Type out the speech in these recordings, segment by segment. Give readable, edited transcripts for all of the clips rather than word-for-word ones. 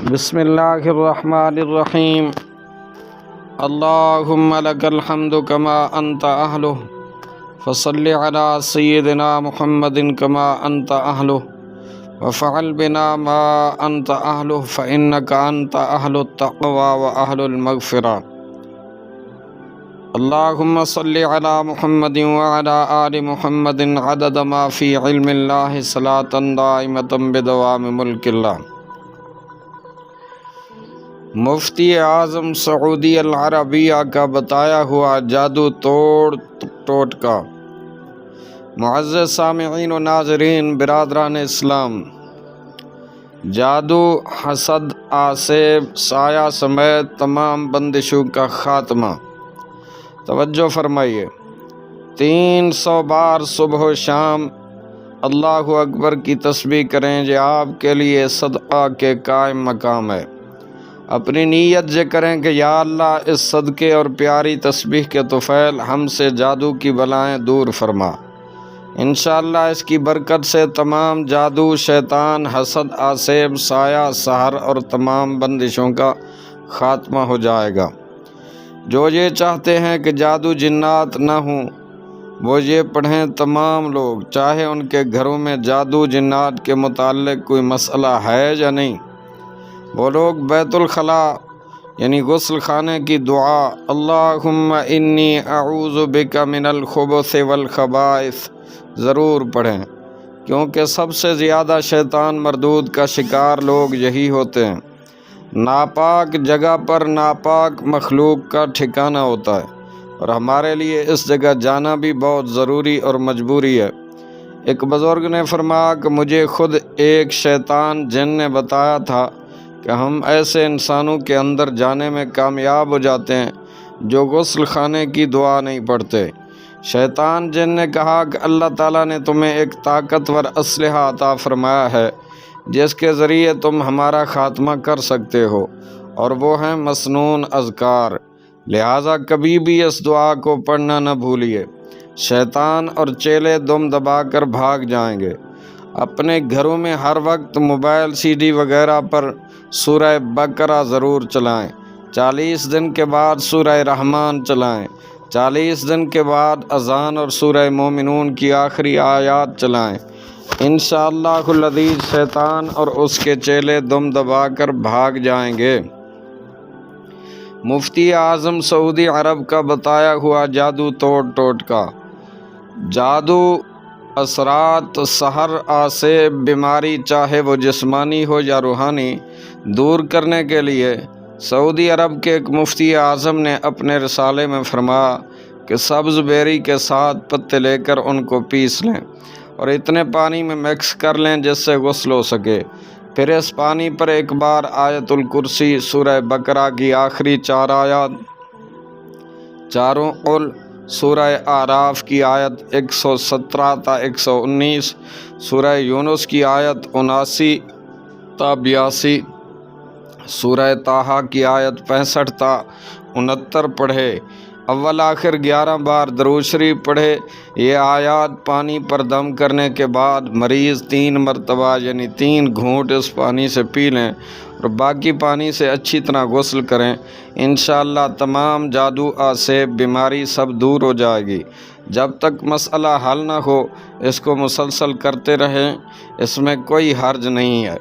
بسم اللہ الرحمن الرحیم اللہم لک الحمد کما انت اہلہ فصل علی سیدنا محمد کما انت اہلہ وفعل بنا ما انت اہلہ فانک انت اہل التقوی واہل المغفرہ۔ اللہم صل علی محمد وعلی آل محمد عدد ما فی علم اللہ صلاۃ دائمۃ بدوام ملک اللہ۔ مفتی اعظم سعودی العربیہ کا بتایا ہوا جادو توڑ ٹوٹکا۔ معزز سامعین و ناظرین برادران اسلام، جادو، حسد، آسیب، سایہ سمیت تمام بندشوں کا خاتمہ۔ توجہ فرمائیے، 300 بار صبح و شام اللہ اکبر کی تسبیح کریں، جو آپ کے لیے صدقہ کے قائم مقام ہے۔ اپنی نیت یہ کریں کہ یا اللہ اس صدقے اور پیاری تسبیح کے طفیل ہم سے جادو کی بلائیں دور فرما۔ انشاءاللہ اس کی برکت سے تمام جادو، شیطان، حسد، آسیب، سایہ، سحر اور تمام بندشوں کا خاتمہ ہو جائے گا۔ جو یہ چاہتے ہیں کہ جادو جنات نہ ہوں، وہ یہ پڑھیں تمام لوگ، چاہے ان کے گھروں میں جادو جنات کے متعلق کوئی مسئلہ ہے یا نہیں، وہ لوگ بیت الخلا یعنی غسل خانے کی دعا اللہم انی اعوذ بک من الخبث والخبائث ضرور پڑھیں، کیونکہ سب سے زیادہ شیطان مردود کا شکار لوگ یہی ہوتے ہیں۔ ناپاک جگہ پر ناپاک مخلوق کا ٹھکانہ ہوتا ہے، اور ہمارے لیے اس جگہ جانا بھی بہت ضروری اور مجبوری ہے۔ ایک بزرگ نے فرمایا کہ مجھے خود ایک شیطان جن نے بتایا تھا کہ ہم ایسے انسانوں کے اندر جانے میں کامیاب ہو جاتے ہیں جو غسل خانے کی دعا نہیں پڑھتے۔ شیطان جن نے کہا کہ اللہ تعالیٰ نے تمہیں ایک طاقتور اسلحہ عطا فرمایا ہے جس کے ذریعے تم ہمارا خاتمہ کر سکتے ہو، اور وہ ہیں مسنون اذکار، لہٰذا کبھی بھی اس دعا کو پڑھنا نہ بھولیے۔ شیطان اور چیلے دم دبا کر بھاگ جائیں گے۔ اپنے گھروں میں ہر وقت موبائل CD وغیرہ پر سورہ بقرہ ضرور چلائیں، 40 دن کے بعد سورہ رحمان چلائیں، 40 دن کے بعد اذان اور سورہ مومنون کی آخری آیات چلائیں۔ انشاءاللہ العزیز شیطان اور اس کے چیلے دم دبا کر بھاگ جائیں گے۔ مفتی اعظم سعودی عرب کا بتایا ہوا جادو توڑ ٹوٹکا۔ جادو، اثرات، سحر، آسیب، بیماری، چاہے وہ جسمانی ہو یا روحانی، دور کرنے کے لیے سعودی عرب کے ایک مفتی اعظم نے اپنے رسالے میں فرمایا کہ سبز بیری کے ساتھ پتے لے کر ان کو پیس لیں اور اتنے پانی میں مکس کر لیں جس سے غسل ہو سکے۔ پھر اس پانی پر ایک بار آیت الکرسی، سورہ بقرہ کی آخری 4 آیات، چاروں قل، سورہ اعراف کی آیت 117 تا 119، سورہ یونس کی آیت 79 تا 82، سورہ طٰہٰ کی آیت 65 تا 69 پڑھے۔ اول آخر 11 بار درود شریف پڑھے۔ یہ آیات پانی پر دم کرنے کے بعد مریض 3 مرتبہ یعنی 3 گھونٹ اس پانی سے پی لیں اور باقی پانی سے اچھی طرح غسل کریں۔ انشاءاللہ تمام جادو، آسیب، بیماری سب دور ہو جائے گی۔ جب تک مسئلہ حل نہ ہو اس کو مسلسل کرتے رہیں، اس میں کوئی حرج نہیں ہے۔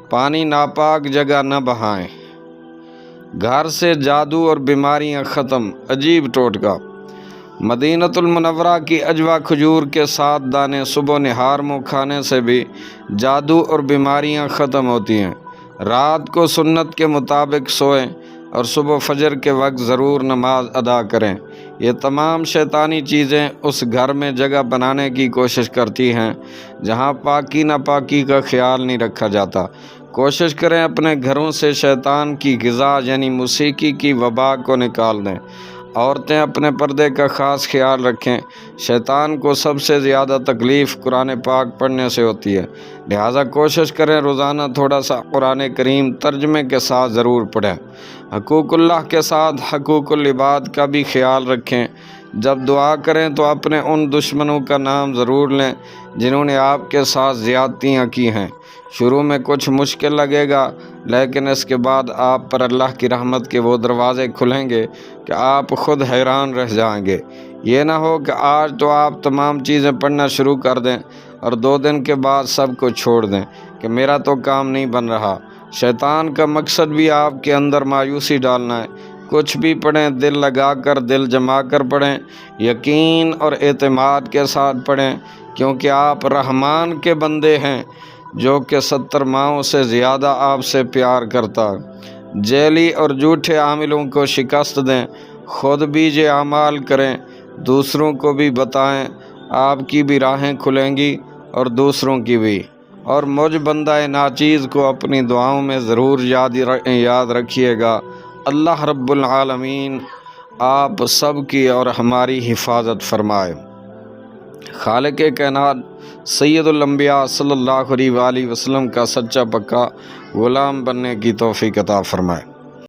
پانی ناپاک جگہ نہ بہائیں۔ گھر سے جادو اور بیماریاں ختم۔ عجیب ٹوٹکا۔ مدینۃ المنورہ کی اجوا کھجور کے 7 دانے صبح نہار منہ کھانے سے بھی جادو اور بیماریاں ختم ہوتی ہیں۔ رات کو سنت کے مطابق سوئیں اور صبح فجر کے وقت ضرور نماز ادا کریں۔ یہ تمام شیطانی چیزیں اس گھر میں جگہ بنانے کی کوشش کرتی ہیں جہاں پاکی ناپاکی کا خیال نہیں رکھا جاتا۔ کوشش کریں اپنے گھروں سے شیطان کی غذا یعنی موسیقی کی وبا کو نکال دیں۔ عورتیں اپنے پردے کا خاص خیال رکھیں۔ شیطان کو سب سے زیادہ تکلیف قرآن پاک پڑھنے سے ہوتی ہے، لہٰذا کوشش کریں روزانہ تھوڑا سا قرآن کریم ترجمے کے ساتھ ضرور پڑھیں۔ حقوق اللہ کے ساتھ حقوق العباد کا بھی خیال رکھیں۔ جب دعا کریں تو اپنے ان دشمنوں کا نام ضرور لیں جنہوں نے آپ کے ساتھ زیادتیاں کی ہیں۔ شروع میں کچھ مشکل لگے گا، لیکن اس کے بعد آپ پر اللہ کی رحمت کے وہ دروازے کھلیں گے کہ آپ خود حیران رہ جائیں گے۔ یہ نہ ہو کہ آج تو آپ تمام چیزیں پڑھنا شروع کر دیں اور 2 دن کے بعد سب کو چھوڑ دیں کہ میرا تو کام نہیں بن رہا۔ شیطان کا مقصد بھی آپ کے اندر مایوسی ڈالنا ہے۔ کچھ بھی پڑھیں دل لگا کر، دل جما کر پڑھیں، یقین اور اعتماد کے ساتھ پڑھیں، کیونکہ آپ رحمان کے بندے ہیں جو کہ 70 ماؤں سے زیادہ آپ سے پیار کرتا ہے۔ جعلی اور جھوٹے عاملوں کو شکست دیں، خود بھی یہ اعمال کریں، دوسروں کو بھی بتائیں، آپ کی بھی راہیں کھلیں گی اور دوسروں کی بھی۔ اور مجھ بندہ ناچیز کو اپنی دعاؤں میں ضرور یاد رکھیے گا۔ اللہ رب العالمین آپ سب کی اور ہماری حفاظت فرمائے۔ خالق کائنات سید الانبیاء صلی اللہ علیہ وآلہ وسلم کا سچا پکا غلام بننے کی توفیق عطا فرمائے۔